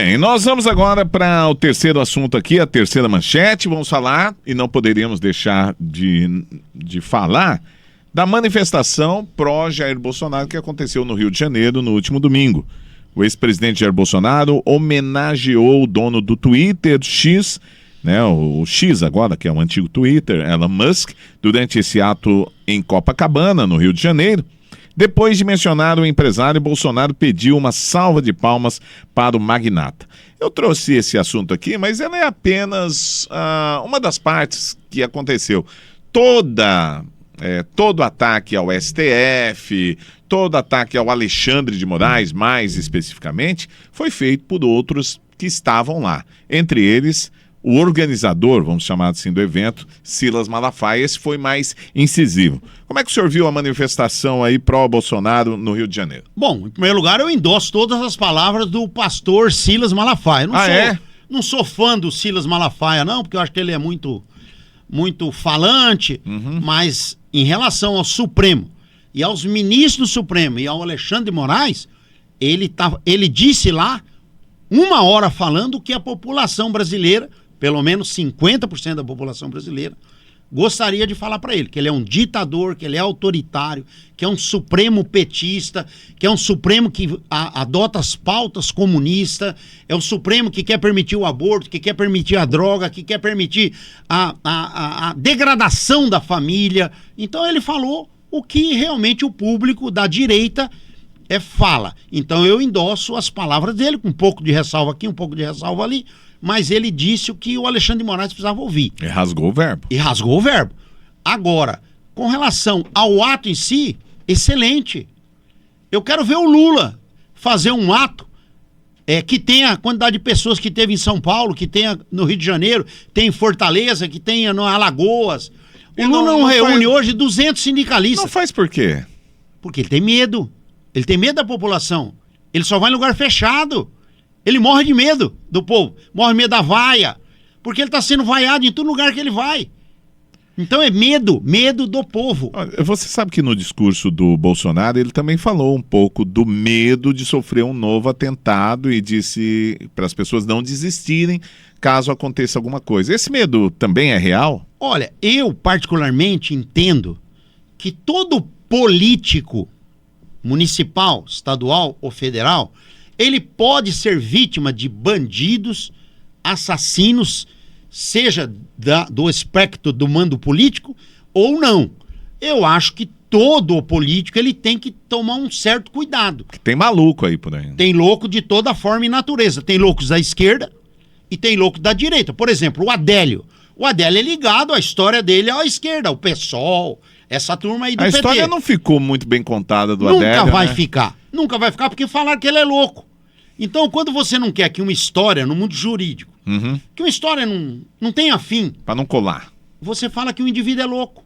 Bem, nós vamos agora para o terceiro assunto aqui, a terceira manchete. Vamos falar, e não poderíamos deixar de falar, da manifestação pró-Jair Bolsonaro que aconteceu no Rio de Janeiro no último domingo. O ex-presidente Jair Bolsonaro homenageou o dono do Twitter, X, né, o X agora, que é o antigo Twitter, Elon Musk, durante esse ato em Copacabana, no Rio de Janeiro. Depois de mencionar o empresário, Bolsonaro pediu uma salva de palmas para o magnata. Eu trouxe esse assunto aqui, mas ela é apenas uma das partes que aconteceu. Todo ataque ao STF, todo ataque ao Alexandre de Moraes, mais especificamente, foi feito por outros que estavam lá. Entre eles, o organizador, vamos chamar assim, do evento, Silas Malafaia. Esse foi mais incisivo. Como é que o senhor viu a manifestação aí pró-Bolsonaro no Rio de Janeiro? Bom, em primeiro lugar, eu endosso todas as palavras do pastor Silas Malafaia. Não sou fã do Silas Malafaia, não, porque eu acho que ele é muito falante, mas em relação ao Supremo e aos ministros do Supremo e ao Alexandre de Moraes, ele disse lá, 1 hora falando que a população brasileira, pelo menos 50% da população brasileira, gostaria de falar para ele, que ele é um ditador, que ele é autoritário, que é um supremo petista, que é um supremo que adota as pautas comunistas, é um supremo que quer permitir o aborto, que quer permitir a droga, que quer permitir a degradação da família. Então ele falou o que realmente o público da direita fala. Então eu endosso as palavras dele, com um pouco de ressalva aqui, um pouco de ressalva ali, mas ele disse o que o Alexandre de Moraes precisava ouvir. E rasgou o verbo. Agora, com relação ao ato em si, excelente. Eu quero ver o Lula fazer um ato que tenha a quantidade de pessoas que teve em São Paulo, que tenha no Rio de Janeiro, tem em Fortaleza, que tenha no Alagoas. O Lula não reúne hoje 200 sindicalistas. Não faz por quê? Porque ele tem medo. Ele tem medo da população. Ele só vai em lugar fechado. Ele morre de medo do povo. Morre de medo da vaia. Porque ele está sendo vaiado em todo lugar que ele vai. Então é medo do povo. Você sabe que no discurso do Bolsonaro ele também falou um pouco do medo de sofrer um novo atentado e disse para as pessoas não desistirem caso aconteça alguma coisa. Esse medo também é real? Olha, eu particularmente entendo que todo político municipal, estadual ou federal, ele pode ser vítima de bandidos, assassinos, seja do espectro do mando político ou não. Eu acho que todo político ele tem que tomar um certo cuidado. Tem maluco aí por aí. Tem louco de toda forma e natureza. Tem loucos da esquerda e tem loucos da direita. Por exemplo, o Adélio. O Adélio é ligado, a história dele é à esquerda, o PSOL, essa turma aí do PT. A história não ficou muito bem contada do Adélio, Nunca vai ficar. Nunca vai ficar porque falaram que ele é louco. Então, quando você não quer que uma história no mundo jurídico, que uma história não tenha fim... Para não colar. Você fala que o indivíduo é louco.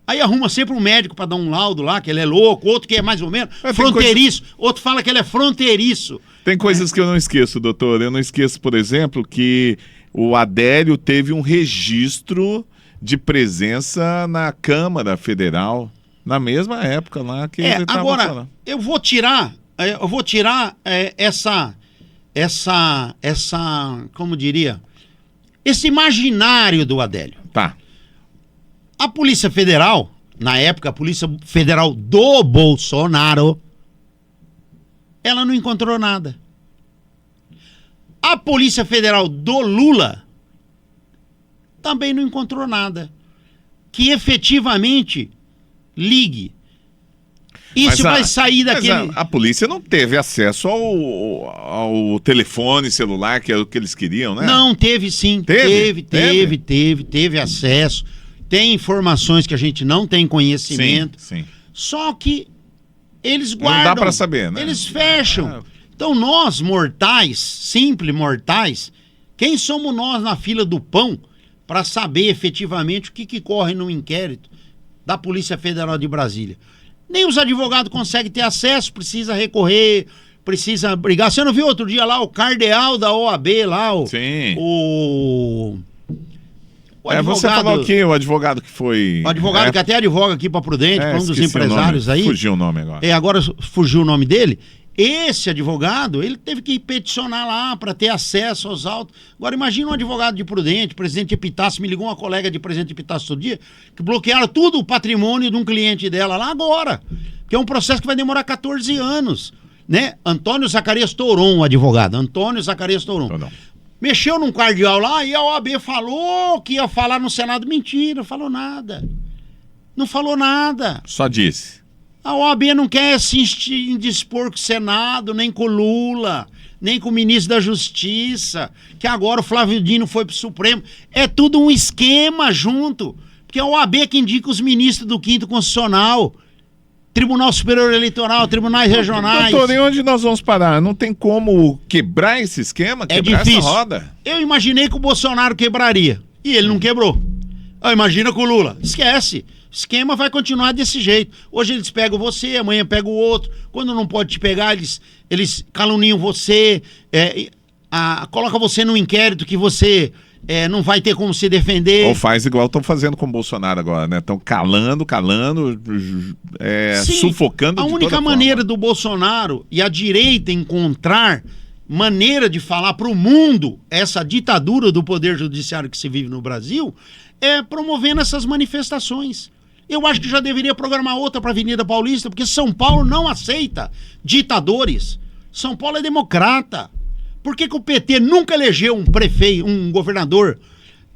Aí arruma sempre um médico para dar um laudo lá, que ele é louco, outro que é mais ou menos fronteiriço, outro fala que ele é fronteiriço. Tem coisas que eu não esqueço, doutor. Eu não esqueço, por exemplo, que o Adélio teve um registro de presença na Câmara Federal, na mesma época lá que ele estava falando. Agora, eu vou tirar como diria, esse imaginário do Adélio. Tá. A Polícia Federal, na época, a Polícia Federal do Bolsonaro, ela não encontrou nada. A Polícia Federal do Lula também não encontrou nada que efetivamente ligue. Isso vai sair daquele... A polícia não teve acesso ao telefone celular, que é o que eles queriam, né? Não, teve sim. Teve acesso. Tem informações que a gente não tem conhecimento. Sim. Só que eles guardam. Não dá pra saber, né? Eles fecham. Então nós, mortais, simples mortais, quem somos nós na fila do pão para saber efetivamente o que corre no inquérito da Polícia Federal de Brasília? Nem os advogados conseguem ter acesso, precisa recorrer, precisa brigar. Você não viu outro dia lá o cardeal da OAB lá? Sim. O advogado, você falou aqui, o advogado que foi... O advogado que até advoga aqui para Prudente, para um dos empresários aí. Fugiu o nome agora. Agora fugiu o nome dele. Esse advogado, ele teve que peticionar lá para ter acesso aos autos. Agora, imagina um advogado de Prudente, presidente de Epitácio, me ligou uma colega de presidente de Epitácio todo dia, que bloquearam tudo o patrimônio de um cliente dela lá agora. Que é um processo que vai demorar 14 anos. Né? Antônio Zacarias Touron, o advogado. Antônio Zacarias Touron. Mexeu num cardeal lá e a OAB falou que ia falar no Senado. Mentira, falou nada. Não falou nada. Só disse. A OAB não quer se indispor com o Senado, nem com o Lula, nem com o ministro da Justiça, que agora o Flávio Dino foi pro Supremo. É tudo um esquema junto, porque a OAB é que indica os ministros do 5º Constitucional, Tribunal Superior Eleitoral, tribunais regionais. Doutor, e onde nós vamos parar? Não tem como quebrar esse esquema, quebrar difícil. Essa roda? Eu imaginei que o Bolsonaro quebraria, e ele não quebrou. Imagina com o Lula. Esquece. O esquema vai continuar desse jeito. Hoje eles pegam você, amanhã pegam o outro. Quando não pode te pegar, eles caluniam você, coloca você num inquérito que você não vai ter como se defender. Ou faz igual estão fazendo com o Bolsonaro agora, né? Estão calando, Sim, sufocando de a única maneira do Bolsonaro e a direita encontrar maneira de falar para o mundo essa ditadura do poder judiciário que se vive no Brasil é promovendo essas manifestações. Eu acho que já deveria programar outra para a Avenida Paulista, porque São Paulo não aceita ditadores. São Paulo é democrata. Por que o PT nunca elegeu um prefeito, um governador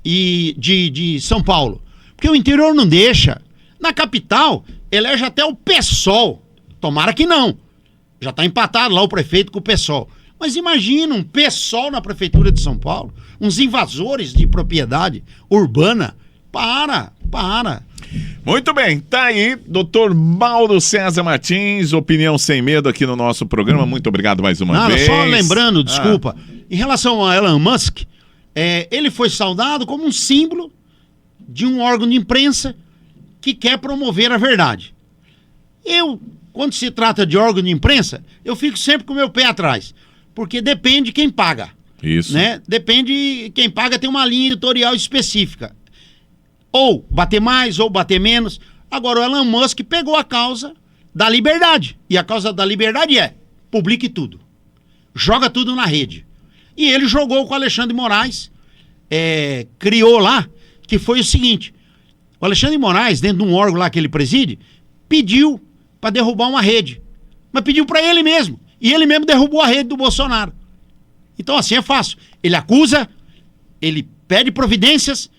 de São Paulo? Porque o interior não deixa. Na capital, elege até o PSOL. Tomara que não. Já está empatado lá o prefeito com o PSOL. Mas imagina um PSOL na prefeitura de São Paulo, uns invasores de propriedade urbana. Para. Muito bem, tá aí, doutor Mauro César Martins, opinião sem medo aqui no nosso programa. Muito obrigado mais uma vez. Só lembrando, desculpa, em relação a Elon Musk, ele foi saudado como um símbolo de um órgão de imprensa que quer promover a verdade. Quando se trata de órgão de imprensa, eu fico sempre com o meu pé atrás, porque depende de quem paga. Isso. Né? Depende, quem paga tem uma linha editorial específica. Ou bater mais, ou bater menos. Agora o Elon Musk pegou a causa da liberdade. E a causa da liberdade publique tudo. Joga tudo na rede. E ele jogou com o Alexandre de Moraes, criou lá, que foi o seguinte. O Alexandre de Moraes, dentro de um órgão lá que ele preside, pediu para derrubar uma rede. Mas pediu para ele mesmo. E ele mesmo derrubou a rede do Bolsonaro. Então assim é fácil. Ele acusa, ele pede providências,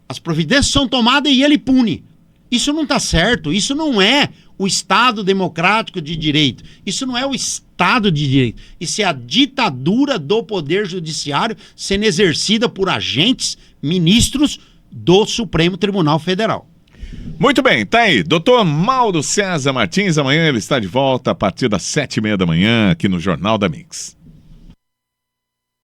as providências são tomadas e ele pune. Isso não está certo, isso não é o Estado democrático de direito, isso não é o Estado de direito, isso é a ditadura do Poder Judiciário sendo exercida por agentes, ministros do Supremo Tribunal Federal. Muito bem, tá aí, doutor Mauro César Martins, amanhã ele está de volta a partir das 7:30 da manhã aqui no Jornal da Mix.